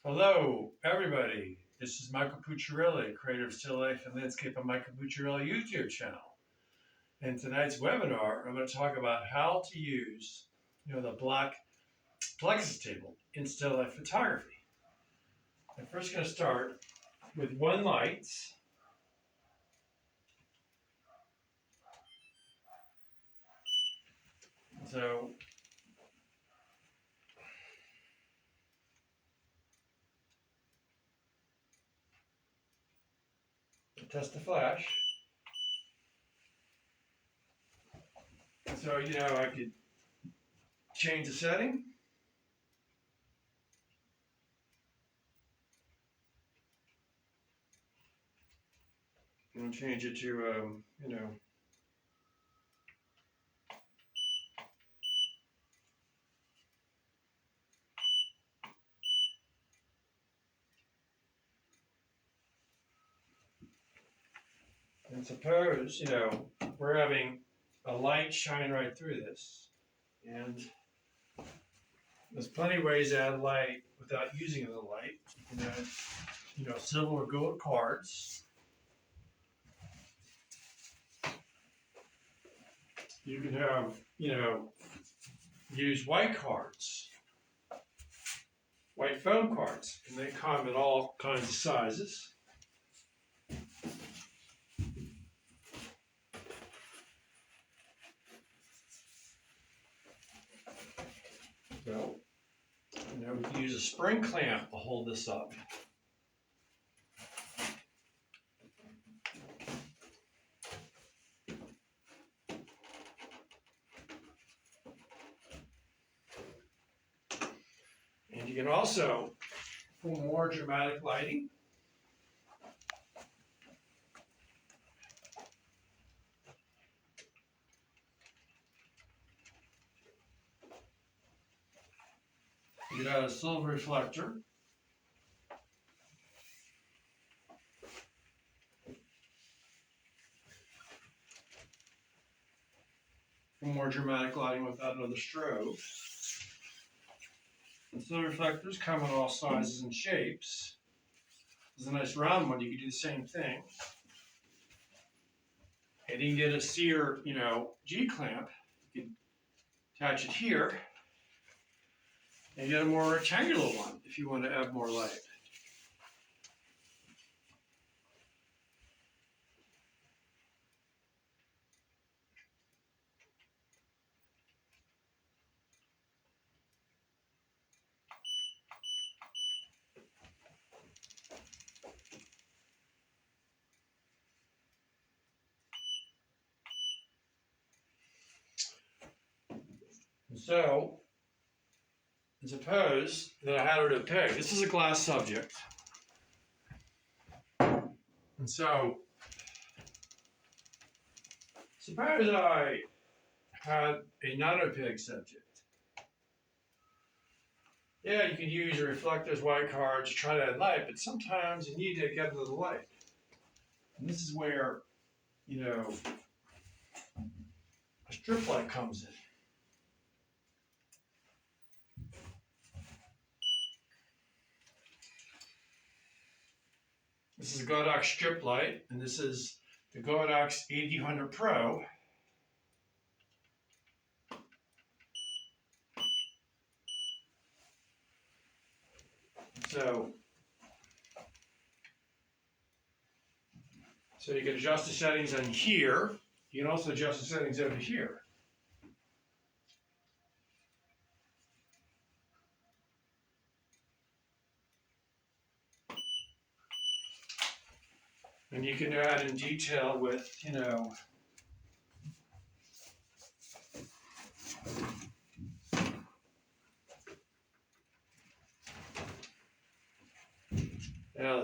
Hello, everybody. This is Michael Pucciarelli, creator of Still Life and Landscape on Michael Pucciarelli YouTube channel. In tonight's webinar, I'm going to talk about how to use, the black Plexiglass table in still life photography. I'm first going to start with one light. So test the flash. So, I could change the setting. And change it to, and suppose, we're having a light shine right through this. And there's plenty of ways to add light without using the light. You can add, silver or gold cards. You can have, use white cards, white foam cards, and they come in all kinds of sizes. So, we can use a spring clamp to hold this up. And you can also, for more dramatic lighting, you can add a silver reflector. For more dramatic lighting without another strobe. And silver reflectors come in all sizes and shapes. There's a nice round one, you can do the same thing. And you can get a sear, G-clamp. You can attach it here. And get a more rectangular one if you want to add more light. And so, suppose that I had it opaque. This is a glass subject. And so, suppose I had a non-opaque subject. Yeah, you can use your reflectors, white cards to try to add light, but sometimes you need to get a little light. And this is where, a strip light comes in. This is a Godox strip light, and this is the Godox Adpro200 Pro. So you can adjust the settings on here. You can also adjust the settings over here. And you can add in detail with,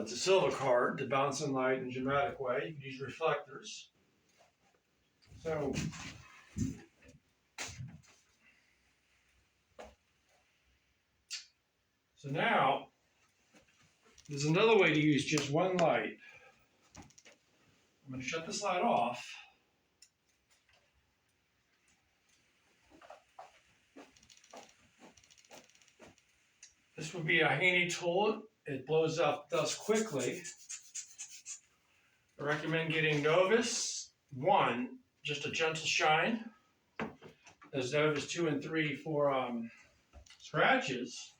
it's a silver card to bounce in light in a dramatic way. You can use reflectors. So now, there's another way to use just one light. I'm going to shut this light off. This This would be a handy tool. It blows up dust quickly. I recommend getting Novus 1, just a gentle shine. There's Novus 2 and 3 for scratches.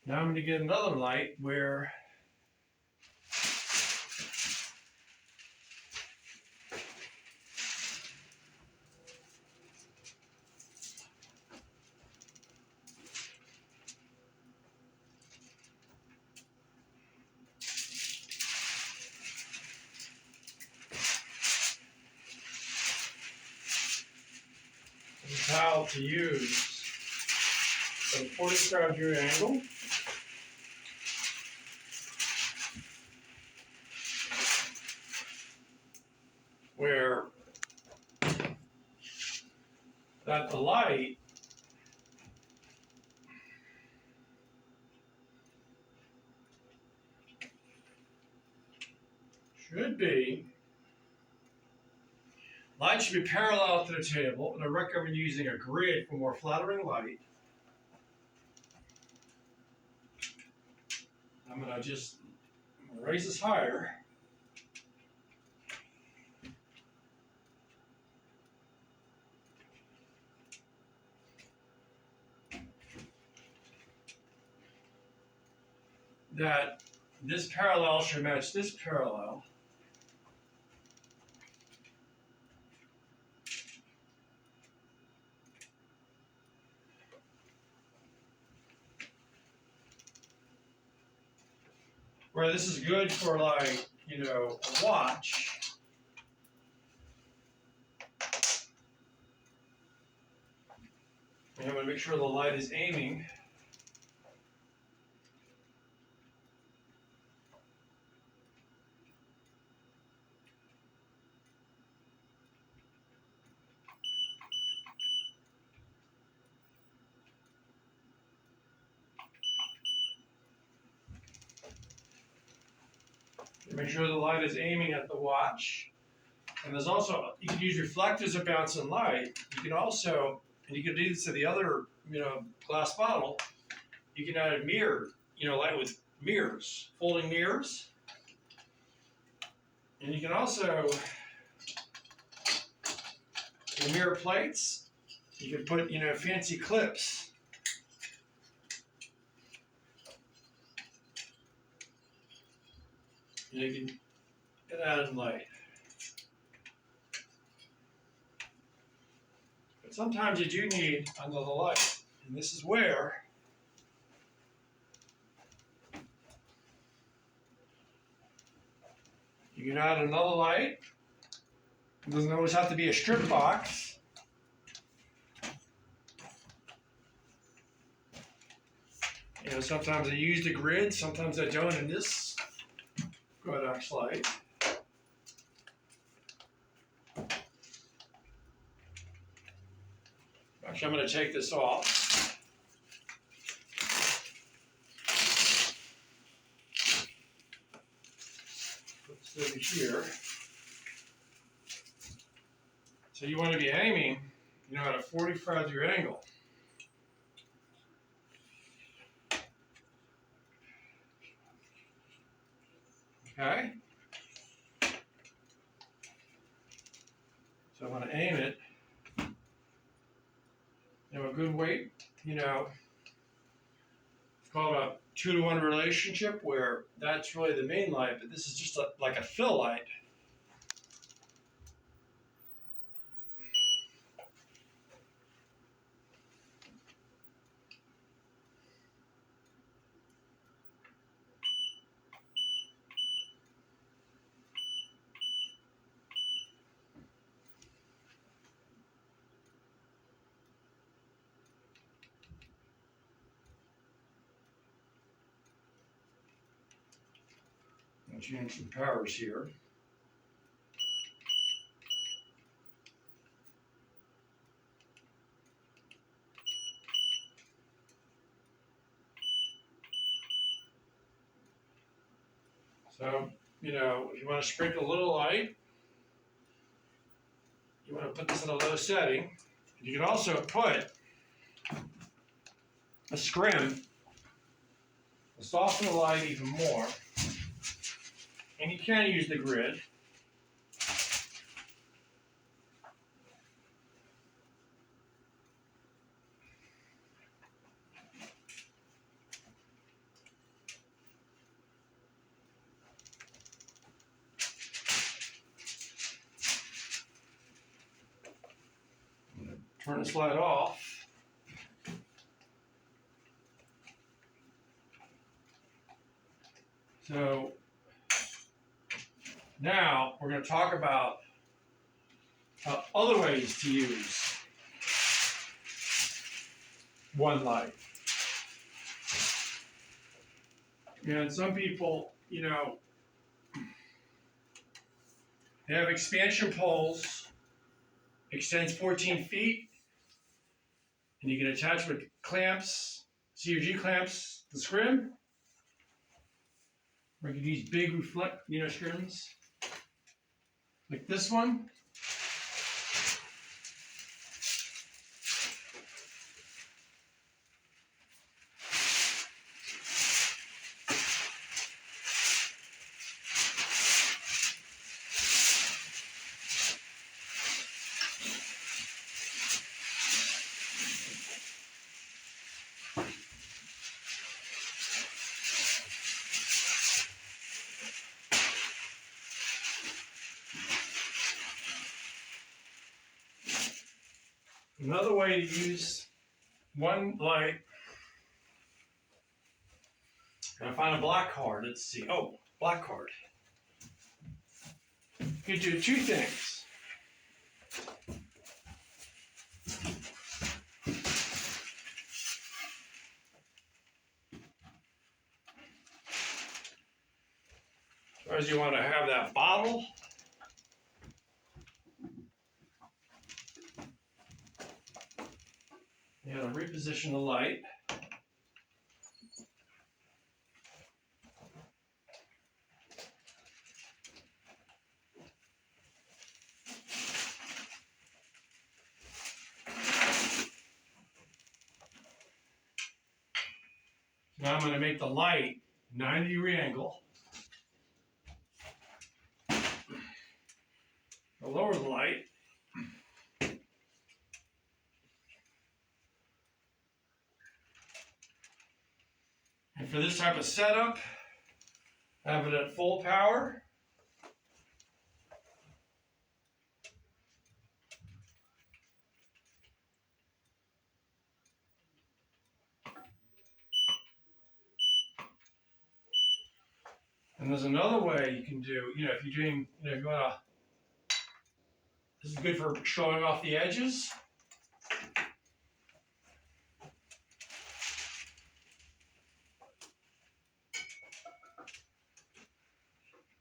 Now I'm going to get another light where this is how to use a 45-degree angle. Where that the light should be parallel to the table, and I recommend using a grid for more flattering light. I'm going to just raise this higher. That this parallel should match this parallel. Where this is good for, like, you know, a watch. And I'm going to make sure the light is aiming. Make sure the light is aiming at the watch. And there's also, you can use reflectors of bouncing light. You can also, and you can do this to the other, you know, glass bottle. You can add a mirror, you know, light with mirrors, folding mirrors. And you can also, the mirror plates, you can put, you know, fancy clips. And you can add in light. But sometimes you do need another light. And this is where you can add another light. It doesn't always have to be a strip box. You know, sometimes I use the grid, sometimes I don't in this Godox light. Actually, I'm going to take this off. Put this over here. So you want to be aiming, you know, at a 45-degree angle. Okay? So I want to aim it. You know, a good weight, you know, it's called a 2-to-1 relationship where that's really the main light, but this is just like a fill light. I'll change some powers here. So if you want to sprinkle a little light, you want to put this in a low setting. You can also put a scrim to soften the light even more. And you can use the grid. Turn this light off. So now we're going to talk about other ways to use one light. And some people, they have expansion poles, extends 14 feet, and you can attach with clamps, COG clamps, the scrim. Or you can use big scrims, like this one. Another way to use one light, I'm gonna find a black card. Let's see. Oh, black card. You can do two things. First, you want to have that bottle. You gotta reposition the light. Now I'm going to make the light 90-degree angle. I'll lower the light. And for this type of setup, have it at full power. And there's another way you can do, if you're doing, if you want to, this is good for showing off the edges.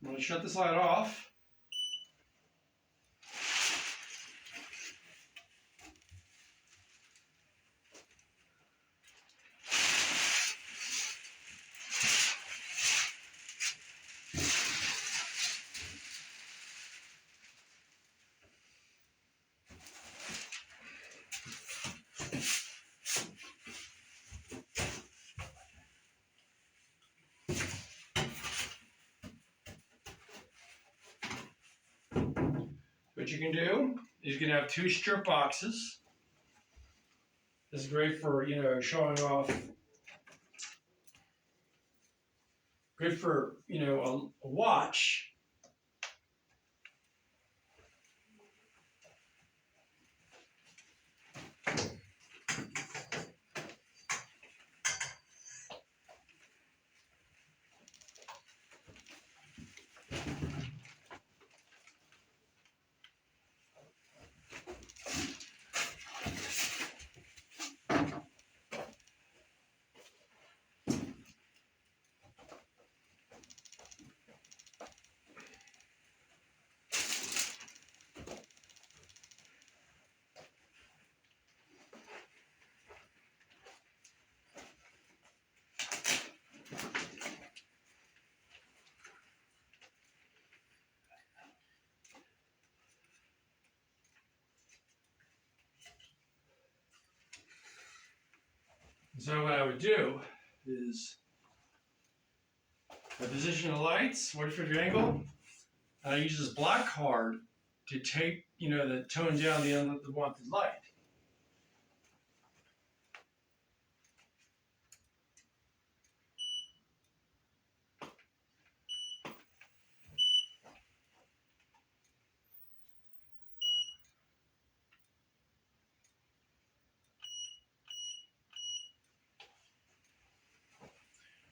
I'm going to shut this light off. What you can do is you can have two strip boxes. This is great for, showing off. Good for, a watch. So what I would do is I position the lights, 45-degree angle, and I use this black card to tape, the tone down the unwanted light.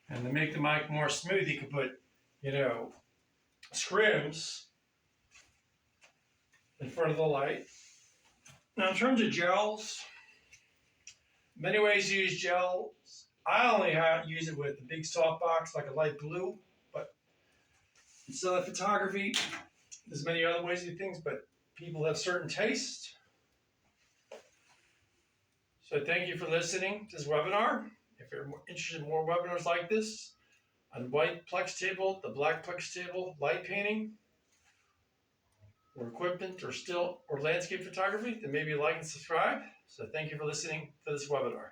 And to make the mic more smooth, you can put, scrims in front of the light. Now, in terms of gels, many ways to use gels. I only use it with the big softbox, like a light blue, but in still photography, there's many other ways to do things, but people have certain tastes. So thank you for listening to this webinar. If you're interested in more webinars like this, on white Plex table, the black Plex table, light painting, or equipment, or landscape photography, then maybe like and subscribe. So thank you for listening to this webinar.